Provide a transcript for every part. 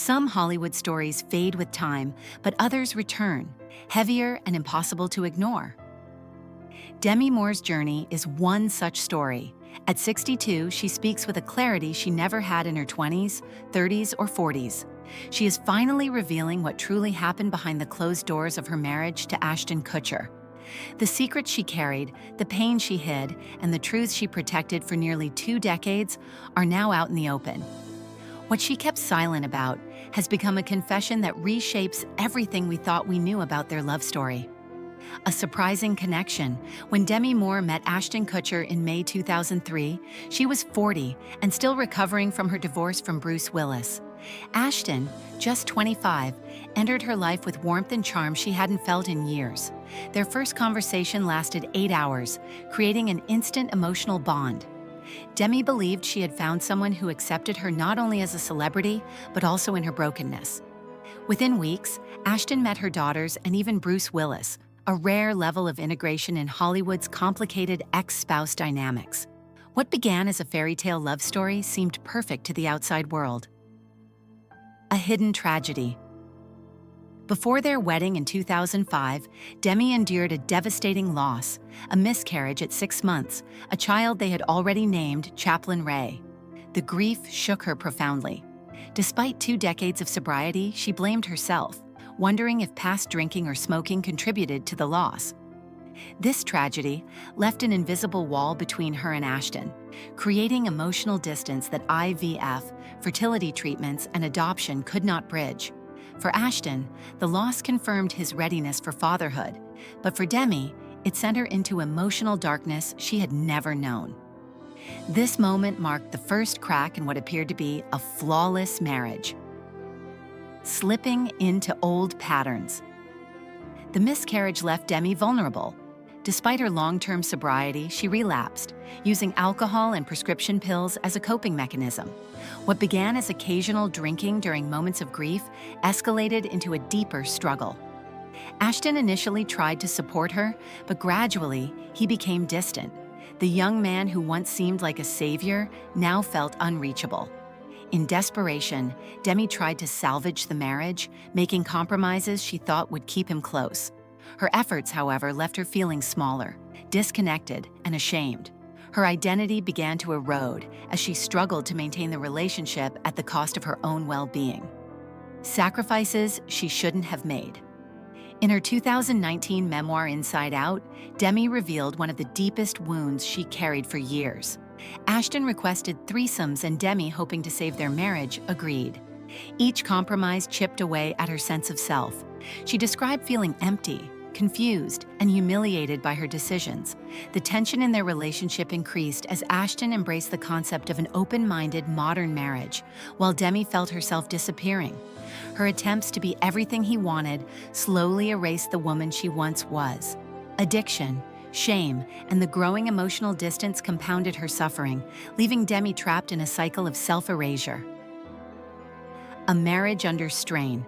Some Hollywood stories fade with time, but others return, heavier and impossible to ignore. Demi Moore's journey is one such story. At 62, she speaks with a clarity she never had in her 20s, 30s, or 40s. She is finally revealing what truly happened behind the closed doors of her marriage to Ashton Kutcher. The secrets she carried, the pain she hid, and the truths she protected for nearly 2 decades are now out in the open. What she kept silent about has become a confession that reshapes everything we thought we knew about their love story. A surprising connection. When Demi Moore met Ashton Kutcher in May 2003, she was 40 and still recovering from her divorce from Bruce Willis. Ashton, just 25, entered her life with warmth and charm she hadn't felt in years. Their first conversation lasted 8 hours, creating an instant emotional bond. Demi believed she had found someone who accepted her not only as a celebrity, but also in her brokenness. Within weeks, Ashton met her daughters and even Bruce Willis, a rare level of integration in Hollywood's complicated ex-spouse dynamics. What began as a fairy tale love story seemed perfect to the outside world. A hidden tragedy. Before their wedding in 2005, Demi endured a devastating loss, a miscarriage at 6 months, a child they had already named Chaplain Ray. The grief shook her profoundly. Despite 2 decades of sobriety, she blamed herself, wondering if past drinking or smoking contributed to the loss. This tragedy left an invisible wall between her and Ashton, creating emotional distance that IVF, fertility treatments, and adoption could not bridge. For Ashton, the loss confirmed his readiness for fatherhood, but for Demi, it sent her into emotional darkness she had never known. This moment marked the first crack in what appeared to be a flawless marriage. Slipping into old patterns. The miscarriage left Demi vulnerable. Despite her long-term sobriety, she relapsed, using alcohol and prescription pills as a coping mechanism. What began as occasional drinking during moments of grief escalated into a deeper struggle. Ashton initially tried to support her, but gradually he became distant. The young man who once seemed like a savior now felt unreachable. In desperation, Demi tried to salvage the marriage, making compromises she thought would keep him close. Her efforts, however, left her feeling smaller, disconnected, and ashamed. Her identity began to erode as she struggled to maintain the relationship at the cost of her own well-being. Sacrifices she shouldn't have made. In her 2019 memoir Inside Out, Demi revealed one of the deepest wounds she carried for years. Ashton requested threesomes, and Demi, hoping to save their marriage, agreed. Each compromise chipped away at her sense of self. She described feeling empty, confused, and humiliated by her decisions. The tension in their relationship increased as Ashton embraced the concept of an open-minded modern marriage, while Demi felt herself disappearing. Her attempts to be everything he wanted slowly erased the woman she once was. Addiction, shame, and the growing emotional distance compounded her suffering, leaving Demi trapped in a cycle of self-erasure. A marriage under strain.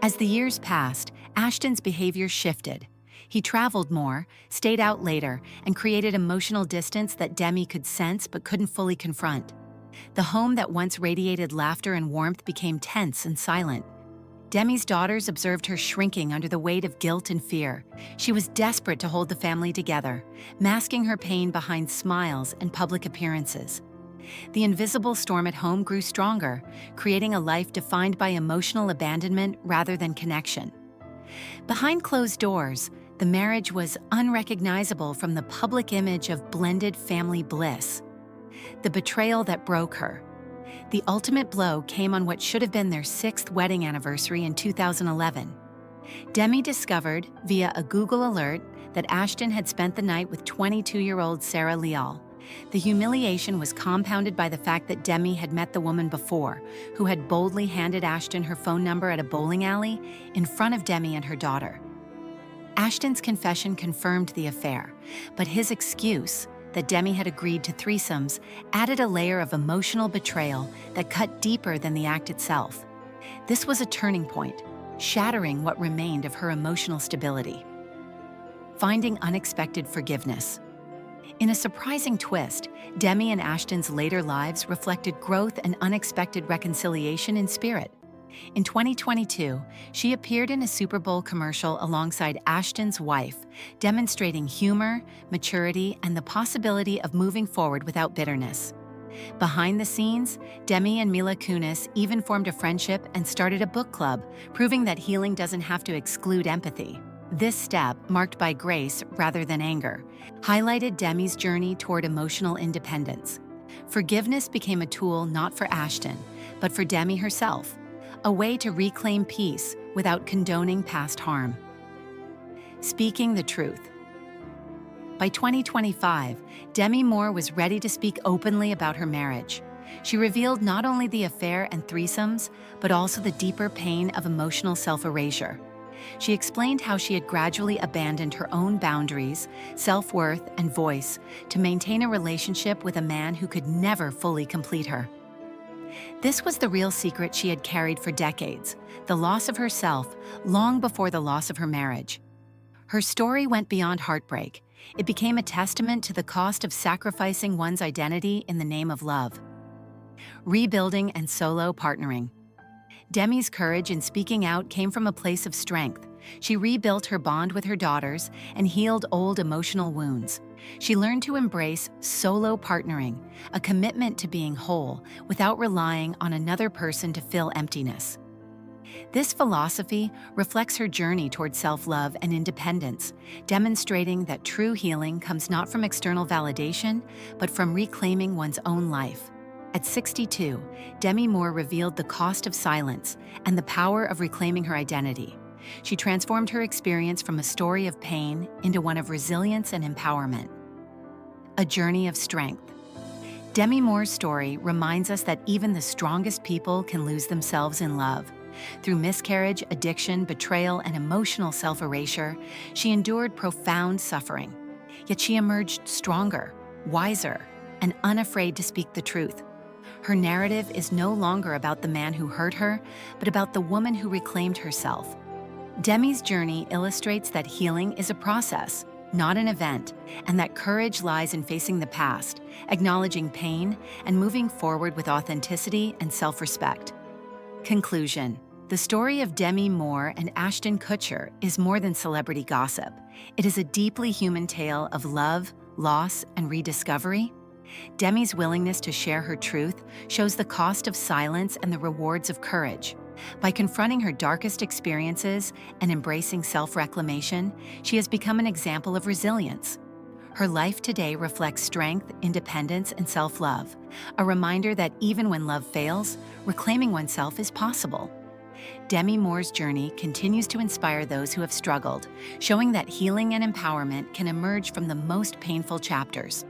As the years passed, Ashton's behavior shifted. He traveled more, stayed out later, and created emotional distance that Demi could sense but couldn't fully confront. The home that once radiated laughter and warmth became tense and silent. Demi's daughters observed her shrinking under the weight of guilt and fear. She was desperate to hold the family together, masking her pain behind smiles and public appearances. The invisible storm at home grew stronger, creating a life defined by emotional abandonment rather than connection. Behind closed doors, the marriage was unrecognizable from the public image of blended family bliss. The betrayal that broke her. The ultimate blow came on what should have been their 6th wedding anniversary in 2011. Demi discovered, via a Google alert, that Ashton had spent the night with 22-year-old Sarah Leal. The humiliation was compounded by the fact that Demi had met the woman before, who had boldly handed Ashton her phone number at a bowling alley in front of Demi and her daughter. Ashton's confession confirmed the affair, but his excuse, that Demi had agreed to threesomes, added a layer of emotional betrayal that cut deeper than the act itself. This was a turning point, shattering what remained of her emotional stability. Finding unexpected forgiveness. In a surprising twist, Demi and Ashton's later lives reflected growth and unexpected reconciliation in spirit. In 2022, she appeared in a Super Bowl commercial alongside Ashton's wife, demonstrating humor, maturity, and the possibility of moving forward without bitterness. Behind the scenes, Demi and Mila Kunis even formed a friendship and started a book club, proving that healing doesn't have to exclude empathy. This step, marked by grace rather than anger, highlighted Demi's journey toward emotional independence. Forgiveness became a tool not for Ashton, but for Demi herself, a way to reclaim peace without condoning past harm. Speaking the truth. By 2025, Demi Moore was ready to speak openly about her marriage. She revealed not only the affair and threesomes, but also the deeper pain of emotional self-erasure. She explained how she had gradually abandoned her own boundaries, self-worth, and voice to maintain a relationship with a man who could never fully complete her. This was the real secret she had carried for decades, the loss of herself long before the loss of her marriage. Her story went beyond heartbreak. It became a testament to the cost of sacrificing one's identity in the name of love. Rebuilding and solo partnering. Demi's courage in speaking out came from a place of strength. She rebuilt her bond with her daughters and healed old emotional wounds. She learned to embrace solo partnering, a commitment to being whole without relying on another person to fill emptiness. This philosophy reflects her journey toward self-love and independence, demonstrating that true healing comes not from external validation, but from reclaiming one's own life. At 62, Demi Moore revealed the cost of silence and the power of reclaiming her identity. She transformed her experience from a story of pain into one of resilience and empowerment. A journey of strength. Demi Moore's story reminds us that even the strongest people can lose themselves in love. Through miscarriage, addiction, betrayal, and emotional self-erasure, she endured profound suffering. Yet she emerged stronger, wiser, and unafraid to speak the truth. Her narrative is no longer about the man who hurt her, but about the woman who reclaimed herself. Demi's journey illustrates that healing is a process, not an event, and that courage lies in facing the past, acknowledging pain, and moving forward with authenticity and self-respect. Conclusion. The story of Demi Moore and Ashton Kutcher is more than celebrity gossip. It is a deeply human tale of love, loss, and rediscovery. Demi's willingness to share her truth shows the cost of silence and the rewards of courage. By confronting her darkest experiences and embracing self-reclamation, she has become an example of resilience. Her life today reflects strength, independence, and self-love, a reminder that even when love fails, reclaiming oneself is possible. Demi Moore's journey continues to inspire those who have struggled, showing that healing and empowerment can emerge from the most painful chapters.